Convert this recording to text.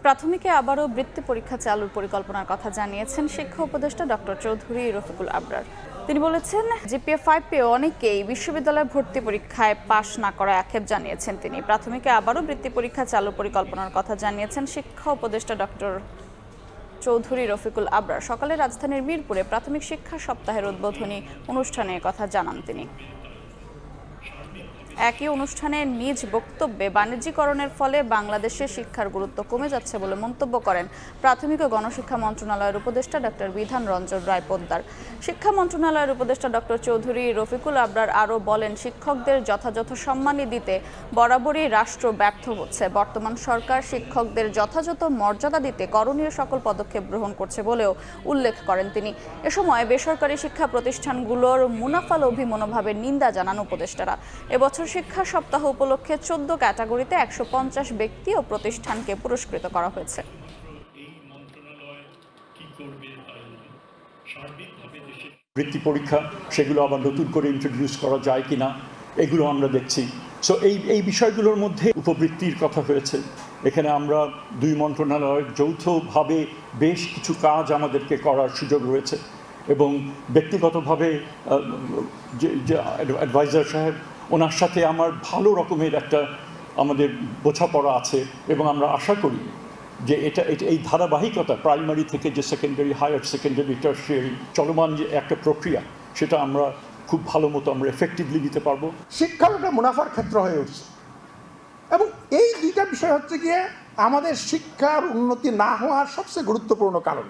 প্রাথমিকে আবারও বৃত্তি পরীক্ষা চালুর পরিকল্পনার কথা জানিয়েছেন শিক্ষা উপদেষ্টা ডক্টর চৌধুরী রফিকুল আবরার। তিনি বলেছেন, জিপিএ 5 পেয়ে অনেকেই বিশ্ববিদ্যালয় ভর্তি পরীক্ষায় পাশ না করায় আক্ষেপ জানিয়েছেন তিনি। প্রাথমিকে আবারও বৃত্তি পরীক্ষা চালুর পরিকল্পনার কথা জানিয়েছেন শিক্ষা উপদেষ্টা ডক্টর চৌধুরী রফিকুল আবরার। সকালে রাজধানীর মিরপুরে প্রাথমিক শিক্ষা সপ্তাহের উদ্বোধনী অনুষ্ঠানে কথা জানান তিনি। একই অনুষ্ঠানে নিজ বক্তব্যে বাণিজ্যিকরণের ফলে বাংলাদেশের শিক্ষার গুরুত্ব কমে যাচ্ছে বলে মন্তব্য করেন প্রাথমিক ও গণশিক্ষা মন্ত্রণালয়ের উপদেষ্টা ডক্টর বিধান রঞ্জন রায় পোদ্দার। শিক্ষা মন্ত্রণালয়ের উপদেষ্টা ডক্টর চৌধুরী রফিকুল আবরার আরও বলেন, শিক্ষকদের যথাযথ সম্মানী দিতে বরাবরই রাষ্ট্র ব্যর্থ হচ্ছে। বর্তমান সরকার শিক্ষকদের যথাযথ মর্যাদা দিতে করণীয় সকল পদক্ষেপ গ্রহণ করছে বলেও উল্লেখ করেন তিনি। এ সময় বেসরকারি শিক্ষা প্রতিষ্ঠানগুলোর মুনাফালোভী মনোভাবের নিন্দা জানান উপদেষ্টারা। এবছর শিক্ষা সপ্তাহ উপলক্ষে 14 ক্যাটাগরিতে 150 ব্যক্তি ও প্রতিষ্ঠানকে পুরস্কৃত করা হয়েছে। বৃত্তি পরীক্ষা সেগুলো আবার নতুন করে ইন্ট্রোডিউস করা যায় কিনা এগুলো আমরা দেখছি। সো এই বিষয়গুলোর মধ্যে উপবৃত্তির কথা হয়েছে। এখানে আমরা দুই মন্ত্রণালয়ের যৌথভাবে বেশ কিছু কাজ আমাদেরকে করার সুযোগ রয়েছে এবং ব্যক্তিগতভাবে যে অ্যাডভাইজার সাহেব ওনার সাথে আমার ভালো রকমের একটা আমাদের বোঝাপড়া আছে এবং আমরা আশা করি যে এই ধারাবাহিকতা প্রাইমারি থেকে যে সেকেন্ডারি, হায়ার সেকেন্ডারি, টারশিয়ারি চলমান যে একটা প্রক্রিয়া সেটা আমরা খুব ভালো মতো আমরা এফেক্টিভলি দিতে পারবো। শিক্ষার একটা মুনাফার ক্ষেত্র হয়ে উঠছে এবং এই দুইটা বিষয় হচ্ছে গিয়ে আমাদের শিক্ষার উন্নতি না হওয়ার সবচেয়ে গুরুত্বপূর্ণ কারণ।